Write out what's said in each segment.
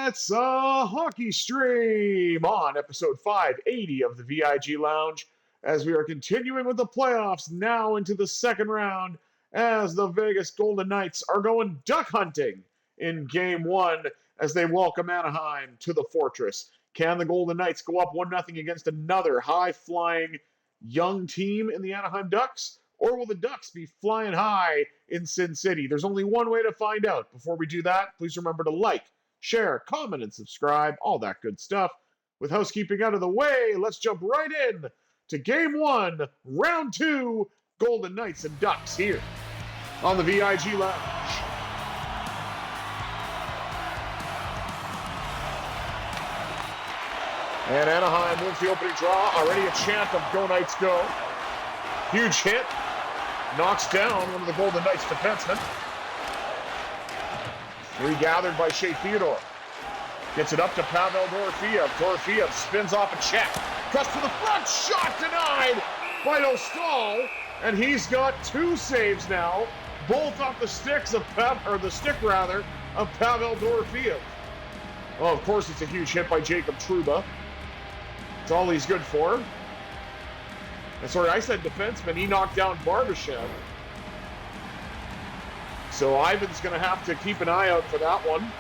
It's a hockey stream on episode 580 of the VIG Lounge as we are continuing with the playoffs now into the second round as the Vegas Golden Knights are going duck hunting in game one as they welcome Anaheim to the Fortress. Can the Golden Knights go up 1-0 against another high-flying young team in the Anaheim Ducks? Or will the Ducks be flying high in Sin City? There's only one way to find out. Before we do that, please remember to like, share, comment, and subscribe, all that good stuff. With housekeeping out of the way, let's jump right in to Game 1, Round 2, Golden Knights and Ducks here on the VIG Lounge. And Anaheim wins the opening draw. Already a chant of Go Knights Go. Huge hit. Knocks down one of the Golden Knights defensemen. Regathered by Shea Theodore. Gets it up to Pavel Dorofeyev. Dorofeyev spins off a check. Cuts to the front. Shot denied by Dostal. And he's got two saves now. Both off the sticks of Pavel Dorofeyev. Well, of course, it's a huge hit by Jacob Trouba. It's all he's good for. And sorry, I said defenseman. He knocked down Barbashev. So Ivan's going to have to keep an eye out for that one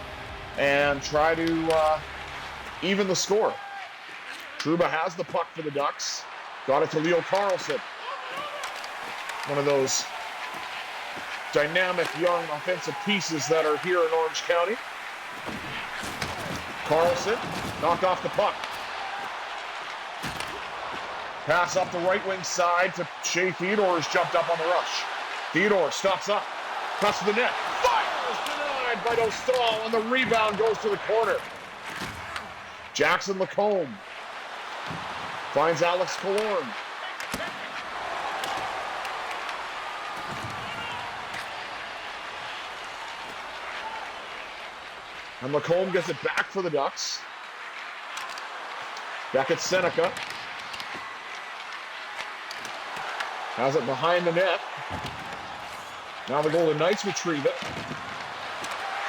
and try to even the score. Trouba has the puck for the Ducks. Got it to Leo Carlson. One of those dynamic young offensive pieces that are here in Orange County. Carlson knocked off the puck. Pass up the right wing side to Shea Theodore, who's jumped up on the rush. Theodore stops up, cuts to the net, fires, denied by Dostal, and the rebound goes to the corner. Jackson Lacombe finds Alex Killorn. And Lacombe gets it back for the Ducks. Back at Seneca. Has it behind the net. Now the Golden Knights retrieve it.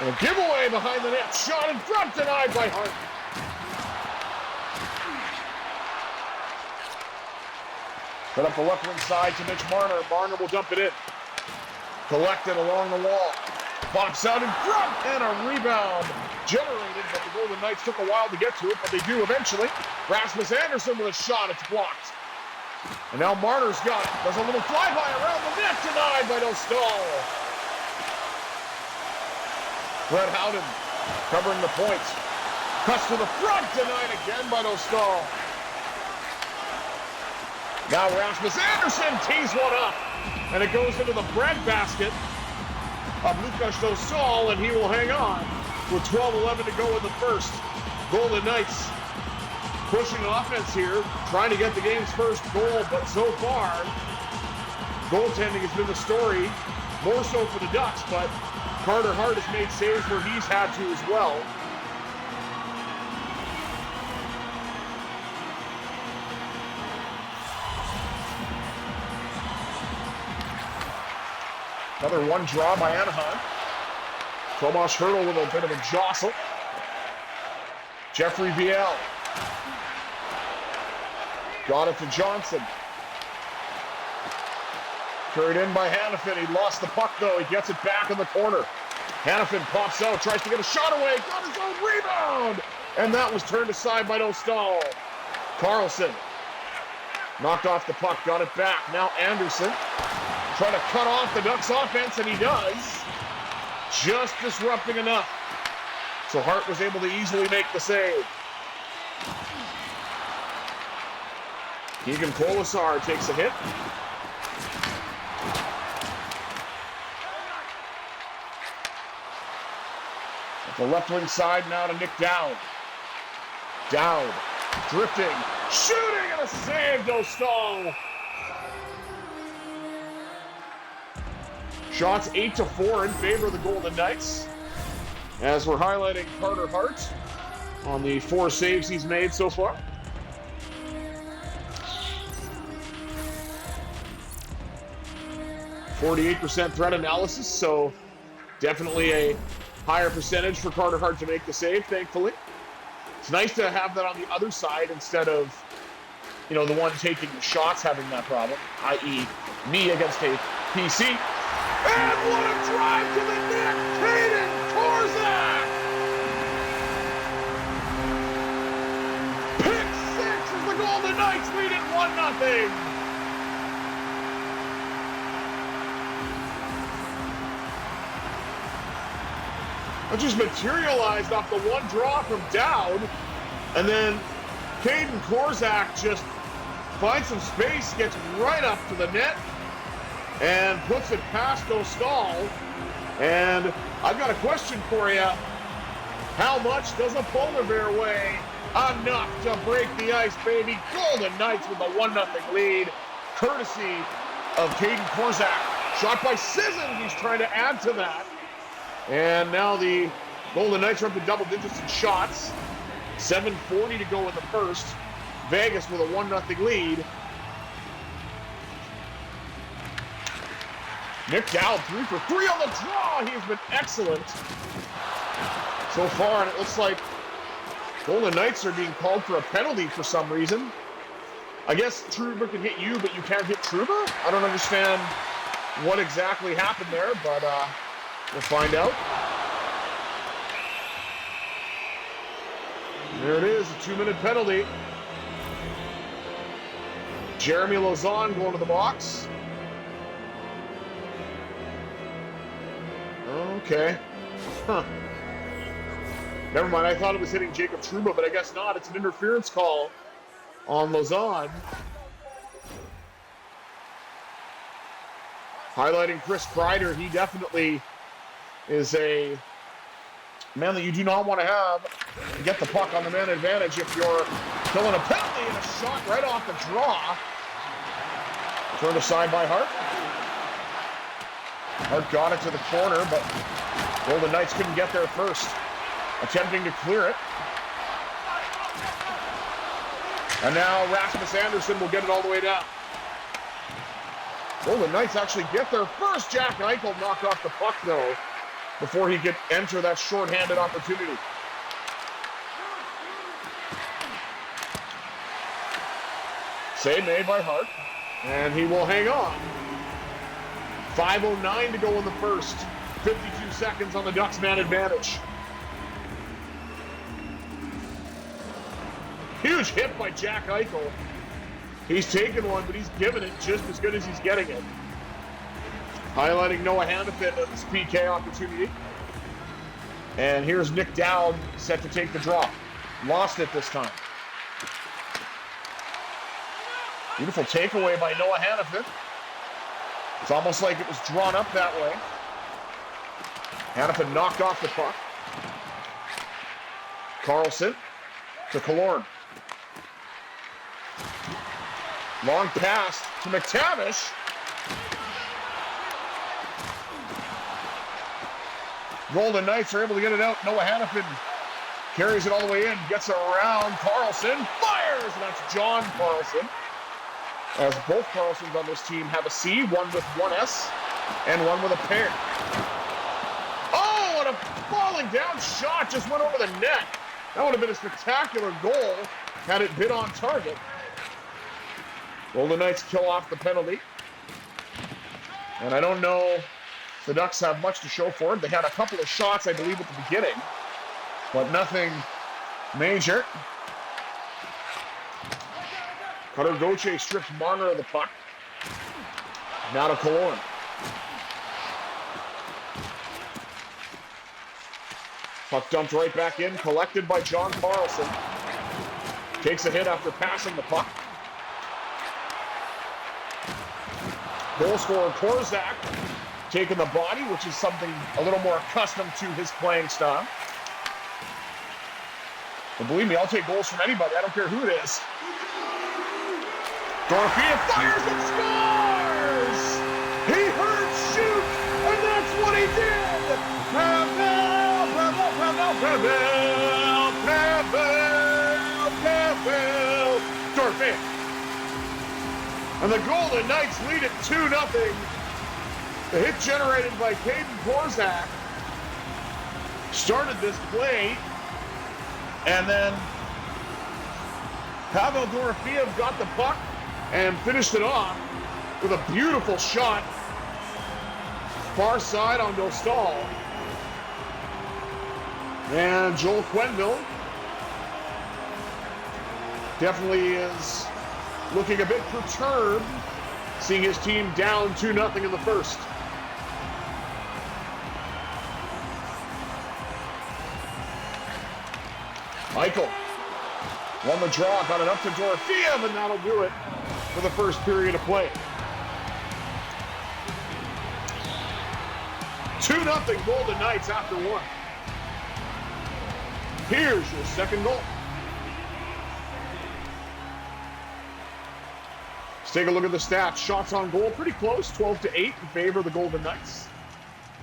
And a giveaway behind the net. Shot in front, denied by Hart. Put up the left wing side to Mitch Marner. Marner will dump it in. Collected along the wall. Pops out in front, and a rebound generated, but the Golden Knights took a while to get to it, but they do eventually. Rasmus Andersson with a shot, it's blocked. And now Marner's got it. Does a little flyby around the net, denied by Dostal. Brett Howden covering the points. Cuts to the front, denied again by Dostal. Now Rasmus Andersson tees one up, and it goes into the breadbasket of Lukas Dostal, and he will hang on with 12:11 to go in the first. Golden Knights pushing offense here, trying to get the game's first goal, but so far, goaltending has been the story, more so for the Ducks, but Carter Hart has made saves where he's had to as well. Another one draw by Anaheim. Tomas Hertl with a bit of a jostle. Jeffrey Viel. Got it to Johnson. Carried in by Hannafin. He lost the puck though. He gets it back in the corner. Hannafin pops out, tries to get a shot away. Got his own rebound. And that was turned aside by Dostal. Carlson knocked off the puck. Got it back. Now Anderson. Trying to cut off the Ducks offense, and he does. Just disrupting enough. So Hart was able to easily make the save. Keegan Colasar takes a hit. At the left wing side now to Nick Dowd. Dowd drifting, shooting, and a save, Dostal. Shots 8-4 in favor of the Golden Knights. As we're highlighting Carter Hart on the 4 saves he's made so far. 48% threat analysis, so definitely a higher percentage for Carter Hart to make the save, thankfully. It's nice to have that on the other side instead of, the one taking the shots having that problem, i.e. me against a PC. And what a drive to the net! Kaden Korczak! Pick 6 as the Golden Knights lead it 1-0. It just materialized off the one draw from Dowd, and then Kaden Korczak just finds some space, gets right up to the net, and puts it past O'Stahl. And I've got a question for you. How much does a polar bear weigh? Enough to break the ice, baby. Golden Knights with a 1-0 lead, courtesy of Kaden Korczak. Shot by Sissons, he's trying to add to that. And now the Golden Knights are up to double digits in shots. 7:40 to go in the first. Vegas with a 1-0 lead. Nick Dowd 3 for 3 on the draw. He's been excellent so far, and it looks like Golden Knights are being called for a penalty for some reason. I guess Trouba can hit you, but you can't hit Trouba? I don't understand what exactly happened there, but we'll find out. There it is, a 2-minute penalty. Jeremy Lauzon going to the box. Okay. Huh. Never mind, I thought it was hitting Jacob Trouba, but I guess not. It's an interference call on Lauzon. Highlighting Chris Kreider, he definitely is a man that you do not want to have get the puck on the man advantage if you're killing a penalty and a shot right off the draw. Turned aside by Hart. Hart got it to the corner, but Golden Knights couldn't get there first. Attempting to clear it. And now Rasmus Andersson will get it all the way down. Golden Knights actually get there first. Jack Eichel knocked off the puck, though, before he could enter that shorthanded opportunity. Save made by Hart, and he will hang on. 5:09 to go in the first. 52 seconds on the Ducks man advantage. Huge hit by Jack Eichel. He's taken one, but he's given it just as good as he's getting it. Highlighting Noah Hanifin of this PK opportunity. And here's Nick Dowd set to take the draw. Lost it this time. Beautiful takeaway by Noah Hanifin. It's almost like it was drawn up that way. Hanifin knocked off the puck. Carlson to Killorn. Long pass to McTavish. Golden Knights are able to get it out. Noah Hanifin carries it all the way in, gets around Carlson, fires, and that's John Carlson. As both Carlsons on this team have a C, one with one S, and one with a pair. Oh, and a falling down shot just went over the net. That would have been a spectacular goal had it been on target. Golden Knights kill off the penalty. And I don't know if the Ducks have much to show for it. They had a couple of shots, I believe, at the beginning, but nothing major. Cutter Gauthier strips Marner of the puck. Now to Killorn. Puck dumped right back in, collected by John Carlson. Takes a hit after passing the puck. Goal scorer Korczak taking the body, which is something a little more accustomed to his playing style. But believe me, I'll take goals from anybody. I don't care who it is. Dorofeyev fires and scores! He heard shoot, and that's what he did! Pavel, Dorofeyev. And the Golden Knights lead it 2-0. The hit generated by Kaden Korczak. started this play, and then Pavel Dorofeyev got the puck and finished it off with a beautiful shot. Far side on Dostal. And Joel Quenneville definitely is looking a bit perturbed, seeing his team down 2-0 in the first. Eichel won the draw, got it up to Dorofeyev, and that'll do it for the first period of play. 2-0 Golden Knights after one. Here's your second goal. Let's take a look at the stats. Shots on goal, pretty close, 12-8 in favor of the Golden Knights.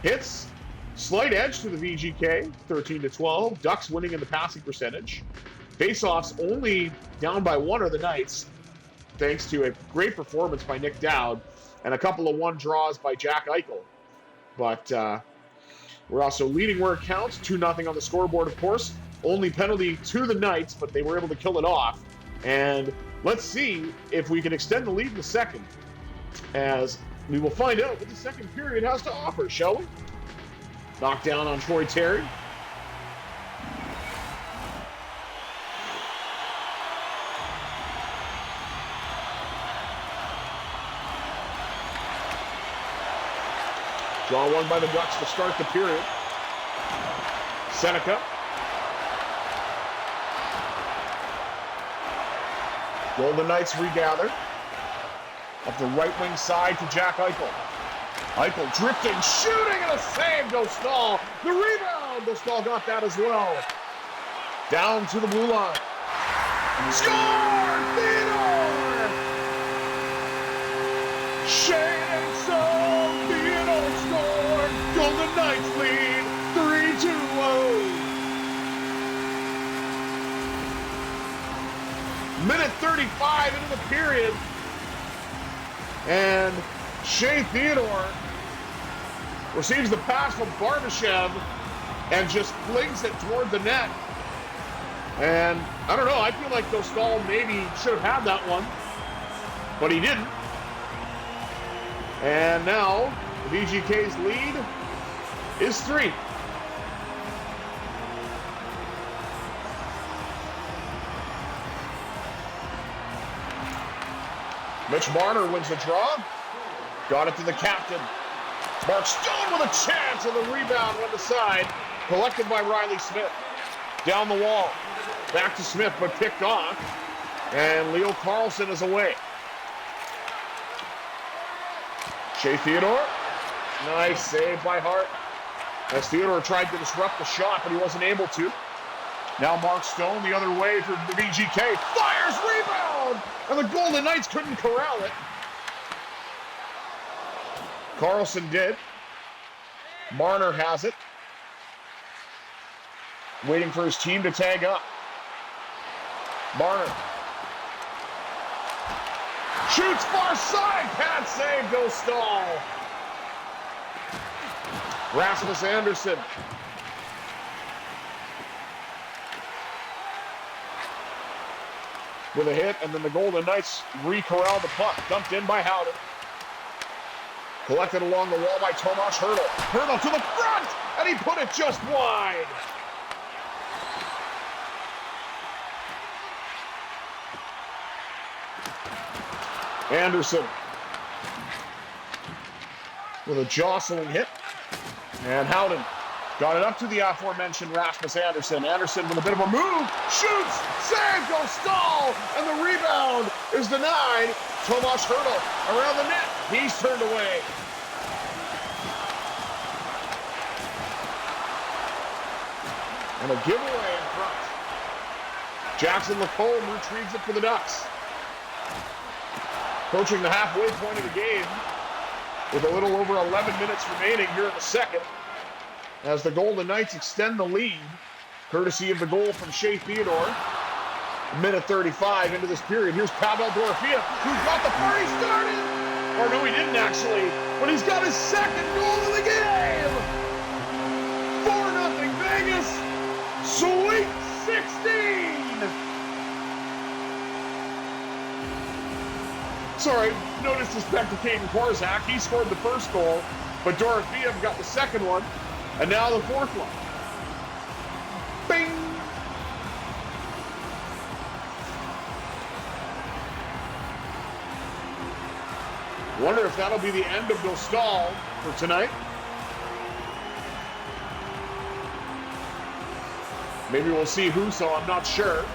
Hits, slight edge to the VGK, 13-12. Ducks winning in the passing percentage. Face-offs only down by one are the Knights, thanks to a great performance by Nick Dowd and a couple of one draws by Jack Eichel. But we're also leading where it counts, 2-0 on the scoreboard, of course. Only penalty to the Knights, but they were able to kill it off. And let's see if we can extend the lead in the second, as we will find out what the second period has to offer, shall we? Knockdown on Troy Terry. Draw one by the Ducks to start the period. Seneca. Golden Knights regather. Up the right wing side to Jack Eichel. Eichel drifting, shooting, and a save. Dostal. The rebound. Dostal got that as well. Down to the blue line. Score! Theodore! Shane Theodore scored. Golden Knights lead 3-2. Minute 35 into the period. And Shea Theodore receives the pass from Barbashev and just flings it toward the net. And I don't know, I feel like Dostal maybe should have had that one, but he didn't. And now the VGK's lead is 3. Mitch Marner wins the draw. Got it to the captain. Mark Stone with a chance, and the rebound went aside. Collected by Riley Smith. Down the wall. Back to Smith, but picked off. And Leo Carlson is away. Shea Theodore. Nice save by Hart. As Theodore tried to disrupt the shot, but he wasn't able to. Now Mark Stone the other way for the VGK. Fires, rebound! And the Golden Knights couldn't corral it. Carlson did. Marner has it. Waiting for his team to tag up. Marner. Shoots far side. Pad save, Dostal. Rasmus Anderson. With a hit, and then the Golden Knights re-corral the puck. Dumped in by Howden. Collected along the wall by Tomas Hertl. Hertl to the front, and he put it just wide. Anderson with a jostling hit. And Howden got it up to the aforementioned Rasmus Anderson. Anderson with a bit of a move. Shoots! Save! Dostal! And the rebound is denied. Tomas Hertl around the net. He's turned away. And a giveaway in front. Jackson Lacombe retrieves it for the Ducks. Approaching the halfway point of the game with a little over 11 minutes remaining here in the second, as the Golden Knights extend the lead, courtesy of the goal from Shea Theodore. Minute 35 into this period. Here's Pavel Dorofeyev, who's got the party started. Or no, he didn't actually, but he's got his second goal of the game. 4-0 Vegas. Sweet 16! Sorry, no disrespect to Caden Korzak. He scored the first goal, but Dorofeyev got the second one, and now the fourth one. Bing! Wonder if that'll be the end of Dostal for tonight. Maybe we'll see Husso, I'm not sure.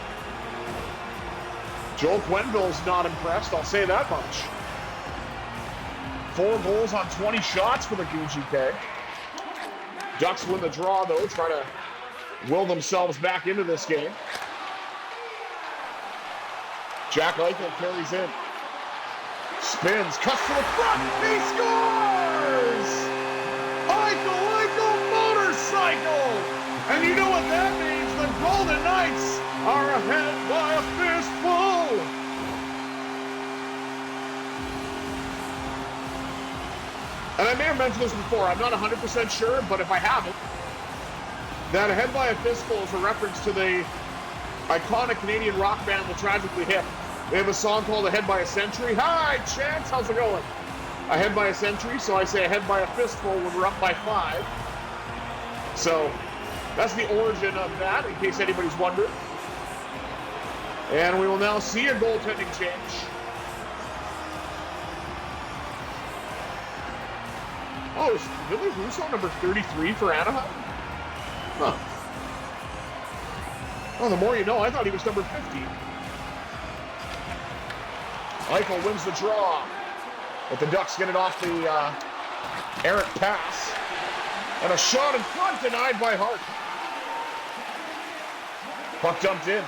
Joel Quenneville's not impressed, I'll say that much. 4 goals on 20 shots for the VGK. Ducks win the draw, though, try to will themselves back into this game. Jack Eichel carries in. Spins, cuts to the front, he scores! Eichel motorcycle! And you know what that means? The Golden Knights are ahead by a fistful! And I may have mentioned this before, I'm not 100% sure, but if I haven't, that ahead by a fistful is a reference to the iconic Canadian rock band, The Tragically Hip. They have a song called Ahead by a Century. Hi, Chance, how's it going? Ahead by a century, so I say ahead by a fistful when we're up by 5. So that's the origin of that, in case anybody's wondering. And we will now see a goaltending change. Oh, is Ville Husso number 33 for Anaheim? Huh. Oh, the more you know, I thought he was number 50. Eichel wins the draw. But the Ducks get it off the errant pass. And a shot in front denied by Hart. Puck dumped in.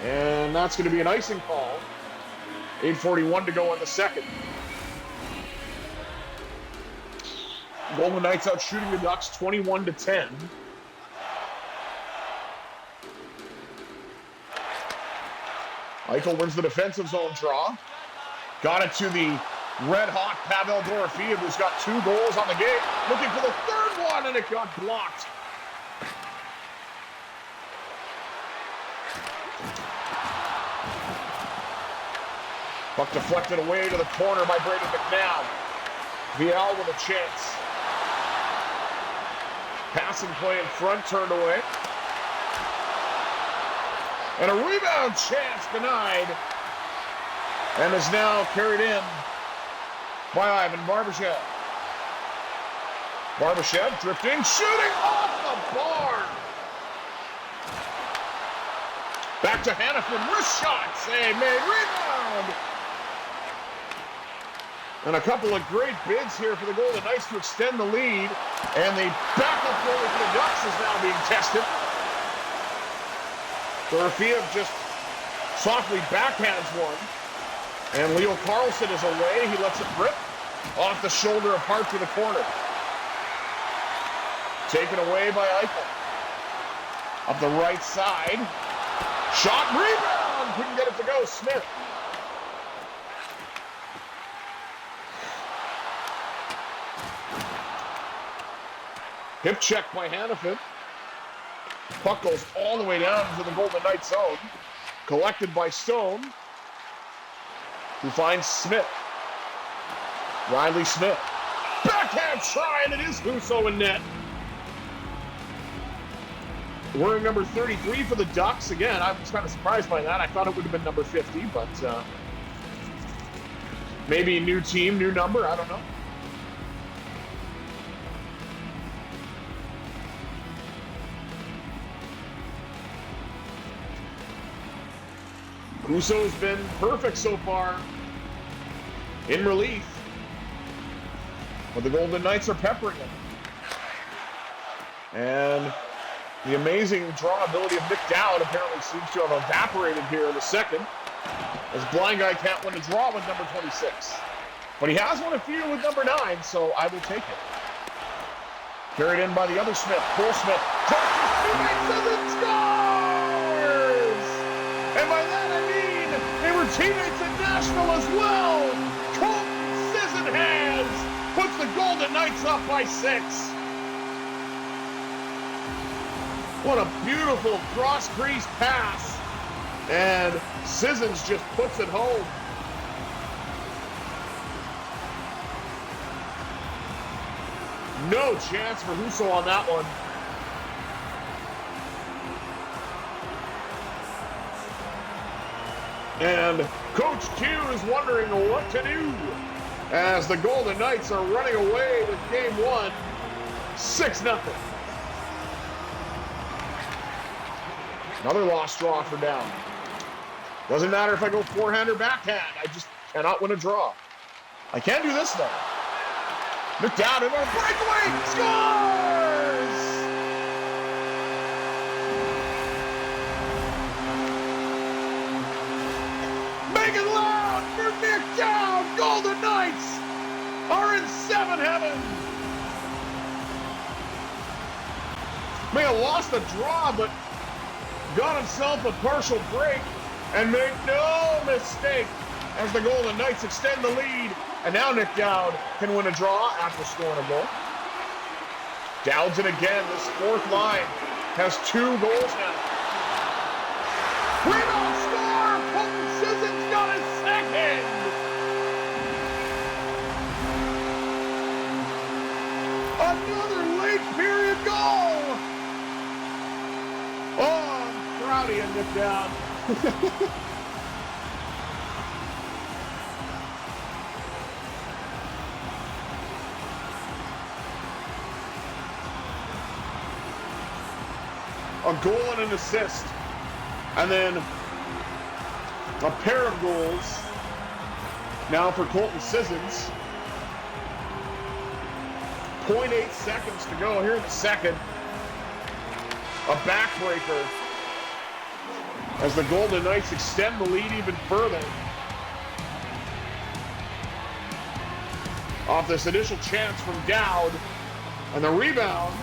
And that's going to be an icing call. 8:41 to go in the second. Golden Knights out shooting the Ducks 21-10. Eichel wins the defensive zone draw. Got it to the red-hot Pavel Dorofeyev, who's got 2 goals on the game. Looking for the third one, and it got blocked. Puck deflected away to the corner by Brayden McNabb. VL with a chance. Passing play in front, turned away. And a rebound chance denied. And is now carried in by Ivan Barbashev. Barbashev drifting, shooting off the bar. Back to Hanifin, wrist shot, save made, rebound. And a couple of great bids here for the Golden Knights to extend the lead. And the backup goalie for the Ducks is now being tested. Dorofeyev just softly backhands one. And Leo Carlson is away. He lets it rip off the shoulder apart to the corner. Taken away by Eichel. Up the right side. Shot, rebound. Couldn't get it to go. Smith. Hip check by Hanifin. Puck goes all the way down to the Golden Knights zone. Collected by Stone, who finds Smith. Riley Smith. Backhand try, and it is Husso in net. Wearing number 33 for the Ducks. Again, I was kind of surprised by that. I thought it would have been number 50, but maybe a new team, new number. I don't know. Husso's been perfect so far in relief, but the Golden Knights are peppering him. And the amazing draw ability of Nick Dowd apparently seems to have evaporated here in the second, as Blind Guy can't win the draw with number 26. But he has won a few with number 9, so I will take it. Carried in by the other Smith, Cole Smith. Crosses teammates as it scores! And by that I mean they were teammates at Nashville as well. Colton Sissons puts the Golden Knights up by 6. What a beautiful cross-crease pass. And Sissons just puts it home. No chance for Husso on that one. And Coach Q is wondering what to do as the Golden Knights are running away with game one, 6-0. Another lost draw for down. Doesn't matter if I go forehand or backhand. I just cannot win a draw. I can do this though. Look down and a breakaway scores! Make it loud for Nick Down! Golden Knights are in 7 heaven! May have lost the draw, but got himself a partial break and made no mistake as the Golden Knights extend the lead. And now Nick Dowd can win a draw after scoring a goal. Dowd's it again. This fourth line has 2 goals now. Rebound score! Colton Sissons got his second! Another late period goal! Oh, I'm proud of you, Nick Dowd. A goal and an assist, and then a pair of goals now for Colton Sissons. 0.8 seconds to go here in the second. A backbreaker as the Golden Knights extend the lead even further. Off this initial chance from Dowd, and the rebound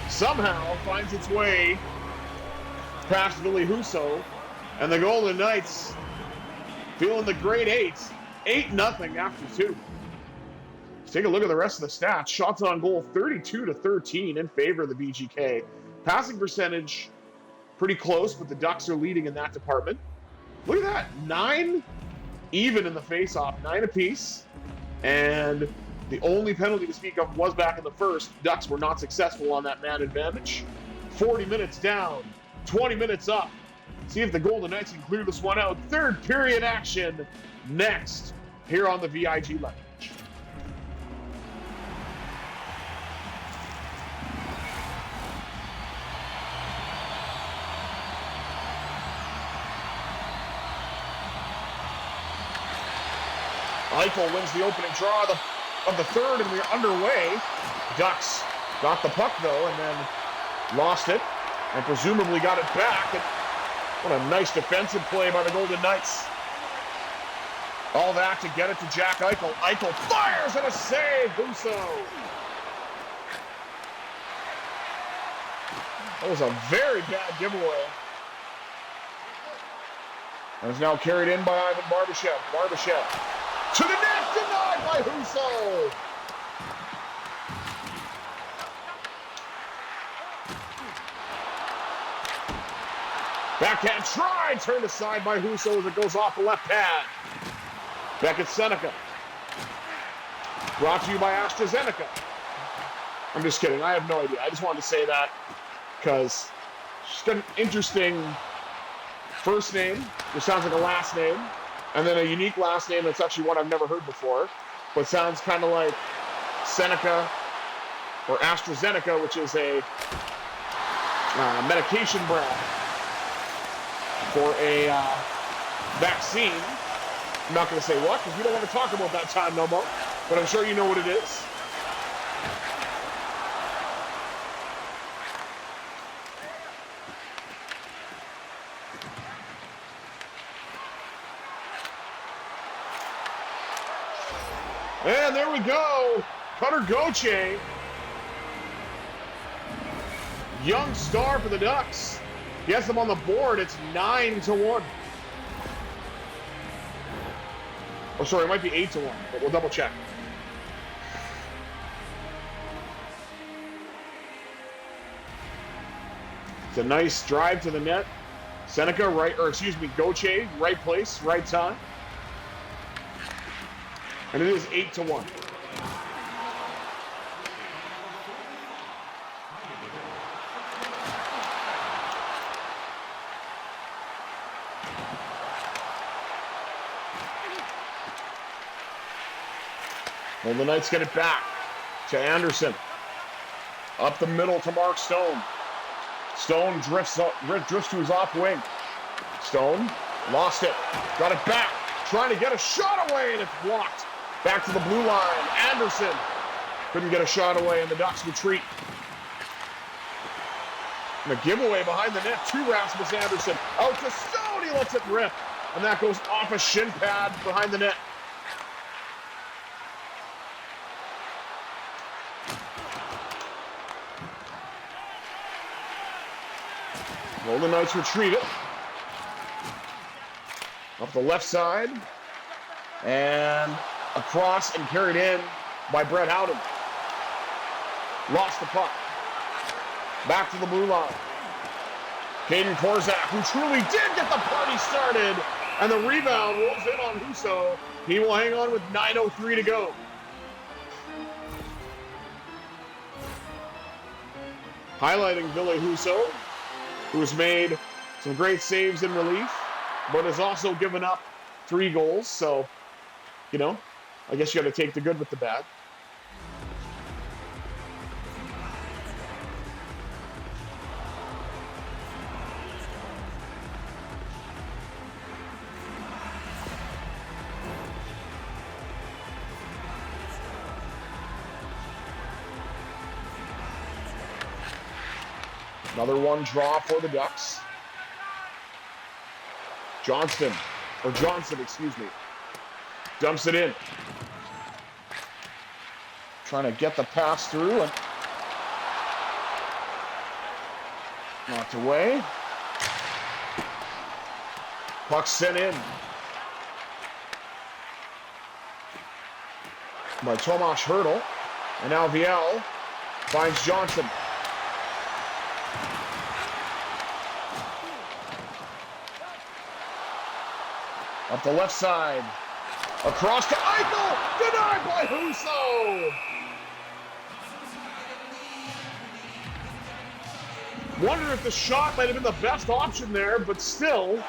somehow finds its way past Ville Husso, and the Golden Knights feeling the great 8-0 after 2. Let's take a look at the rest of the stats. Shots on goal 32-13 in favor of the VGK. Passing percentage pretty close, but the Ducks are leading in that department. Look at that, 9 even in the face-off, 9 apiece, and the only penalty to speak of was back in the first. Ducks were not successful on that man advantage. 40 minutes down, 20 minutes up. See if the Golden Knights can clear this one out. Third period action next here on the VIG Lounge. Eichel wins the opening draw of the third, and we're underway. Ducks got the puck though, and then lost it, and presumably got it back. And what a nice defensive play by the Golden Knights. All that to get it to Jack Eichel. Eichel fires and a save, Husso. That was a very bad giveaway. And it's now carried in by Ivan Barbashev. Barbashev to the net, denied by Husso. Backhand try, turned aside by Husso as it goes off the left pad. Back at Seneca. Brought to you by AstraZeneca. I'm just kidding, I have no idea. I just wanted to say that because she's got an interesting first name, which sounds like a last name, and then a unique last name that's actually one I've never heard before, but sounds kind of like Seneca or AstraZeneca, which is a medication brand for a vaccine. I'm not going to say what, because we don't want to talk about that time no more, but I'm sure you know what it is. And there we go. Cutter Gauthier, young star for the Ducks, gets them on the board. It's 9-1. Oh, sorry, it might be 8-1, but we'll double check. It's a nice drive to the net. Seneca, Gauthier, right place, right time. And it is 8-1. Well, the Knights get it back to Anderson. Up the middle to Mark Stone. Stone drifts to his off wing. Stone lost it. Got it back. Trying to get a shot away, and it's blocked. Back to the blue line. Anderson couldn't get a shot away, and the Ducks retreat. And a giveaway behind the net to Rasmus Anderson. Out to Stone. He lets it rip. And that goes off a shin pad behind the net. Golden Knights retreat it. Up the left side. And across and carried in by Brett Howden. Lost the puck. Back to the blue line. Caden Korzak, who truly did get the party started. And the rebound rolls in on Husso. He will hang on with 9:03 to go. Highlighting Ville Husso, who has made some great saves in relief, but has also given up 3 goals. So, you know, I guess you got to take the good with the bad. Another one draw for the Ducks. Johnson, excuse me. Dumps it in. Trying to get the pass through and knocked away. Puck sent in by Tomas Hertl. And now Viel finds Johnson. Up the left side. Across to Eichel. Denied by Husso. Wonder if the shot might have been the best option there, but still.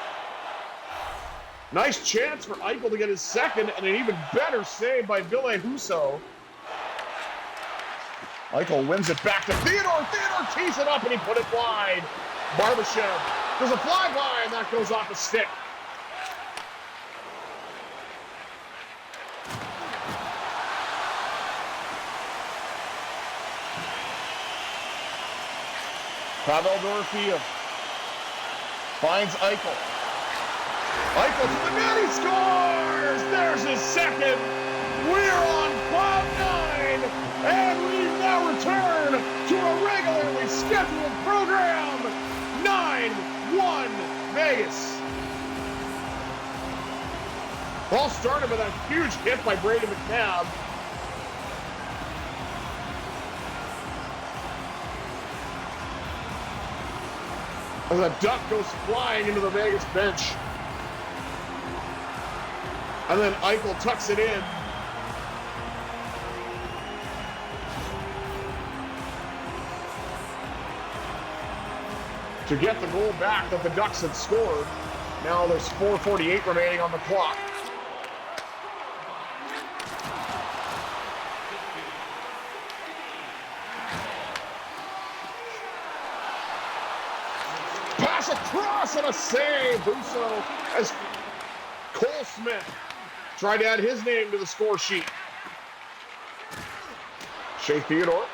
Nice chance for Eichel to get his second, and an even better save by Ville Husso. Eichel wins it back to Theodore. Theodore tees it up, and he put it wide. Barbashev does a flyby, and that goes off a stick. Pavel Dorofeyev finds Eichel. Eichel to the net, he scores! There's his second. We're on cloud 9, and we now return to a regularly scheduled program. 9-1 Vegas. All started with a huge hit by Brady McNabb. As a duck goes flying into the Vegas bench. And then Eichel tucks it in. To get the goal back that the Ducks had scored. Now there's 4:48 remaining on the clock. Pass across and a save. Husso as Cole Smith tried to add his name to the score sheet. Shea Theodore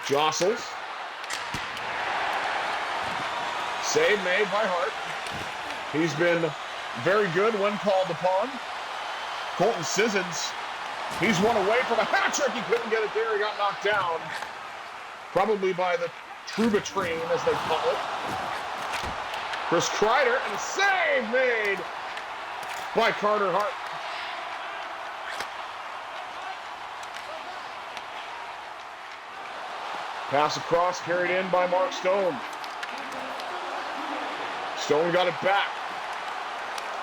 jostles. Save made by Hart. He's been very good when called upon. Colton Sissons, he's one away from a hat trick. He couldn't get it there. He got knocked down. Probably by the Trouba train, as they call it. Chris Kreider, and a save made by Carter Hart. Pass across, carried in by Mark Stone. Stone got it back.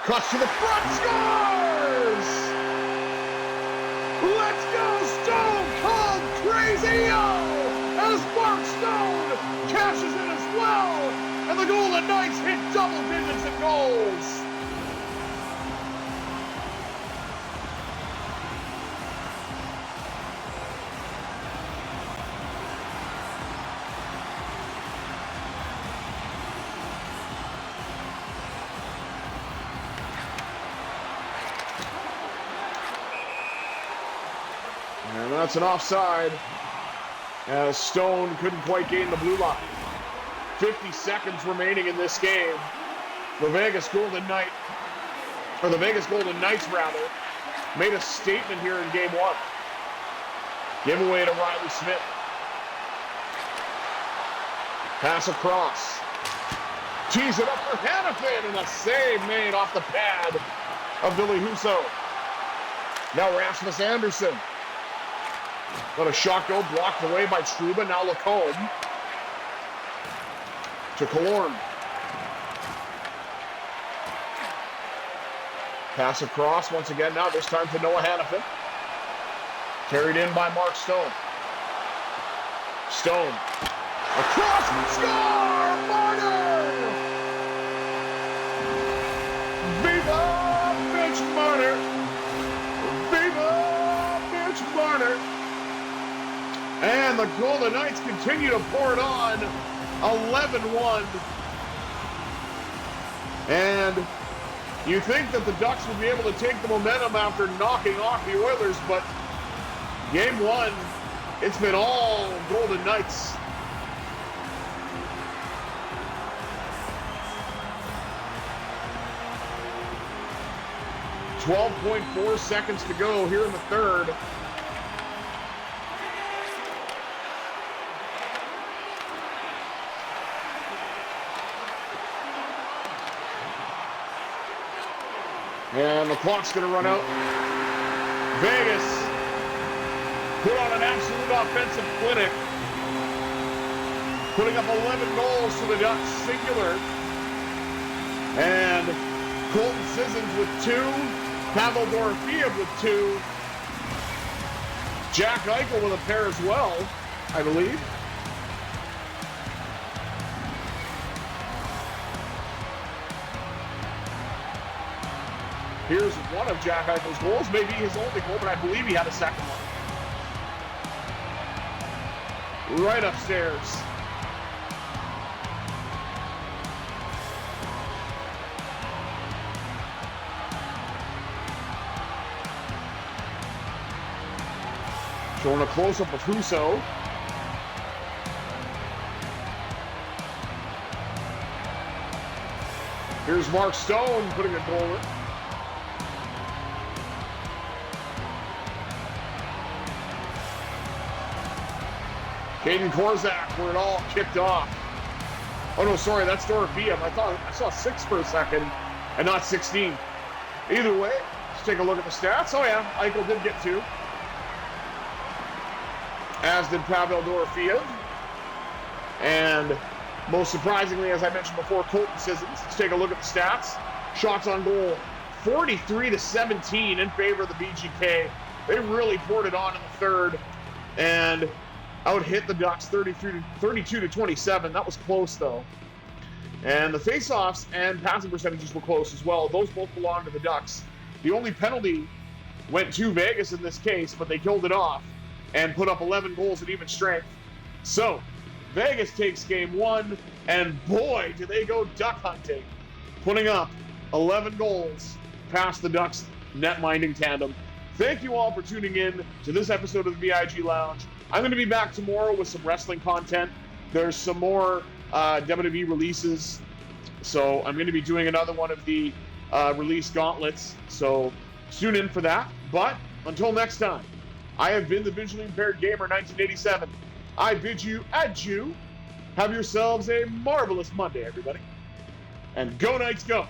Cuts to the front, scores! Let's go, Stone Cold Crazy as Mark Stone cashes in as well, and the Golden Knights hit double digits in goals. And that's an offside, as Stone couldn't quite gain the blue line. 50 seconds remaining in this game. The Vegas Golden Knights rather, made a statement here in game one. Give away to Riley Smith. Pass across. Tees it up for Hannafin, and a save made off the pad of Billy Husso. Now Rasmus Andersson. But a shot go blocked away by Trouba. Now Lacombe to Killorn. Pass across once again now, this time to Noah Hannafin. Carried in by Mark Stone. Stone. Across and score! Marner! Viva Mitch Marner! Viva Mitch Marner! And the Golden Knights continue to pour it on. 11-1. And you think that the Ducks would be able to take the momentum after knocking off the Oilers, but game one, it's been all Golden Knights. .4 seconds to go here in the third. And the clock's going to run out. Vegas put on an absolute offensive clinic, putting up 11 goals to the Ducks, singular. And Colton Sissons with 2, Pavel Dorofeyev with 2, Jack Eichel with a pair as well, I believe. Here's one of Jack Eichel's goals, maybe his only goal, but I believe he had a second one. Right upstairs. Showing a close-up of Husso. Here's Mark Stone putting a goal in. Caden Korzak, where it all kicked off. Oh no, sorry, that's Dorofeyev. I thought I saw 6 for a second and not 16. Either way, let's take a look at the stats. Oh yeah, Eichel did get 2. As did Pavel Dorofeyev. And most surprisingly, as I mentioned before, Colton Sissons. Let's take a look at the stats. Shots on goal, 43-17 in favor of the VGK. They really poured it on in the third and out-hit the Ducks 32-27. That was close, though. And the face-offs and passing percentages were close as well. Those both belong to the Ducks. The only penalty went to Vegas in this case, but they killed it off and put up 11 goals at even strength. So, Vegas takes game one, and boy, do they go duck hunting, putting up 11 goals past the Ducks net-minding tandem. Thank you all for tuning in to this episode of the VIG Lounge. I'm going to be back tomorrow with some wrestling content. There's some more WWE releases, so I'm going to be doing another one of the release gauntlets, so tune in for that. But until next time, I have been the Visually Impaired Gamer 1987. I bid you adieu. Have yourselves a marvelous Monday, everybody. And go Knights, go!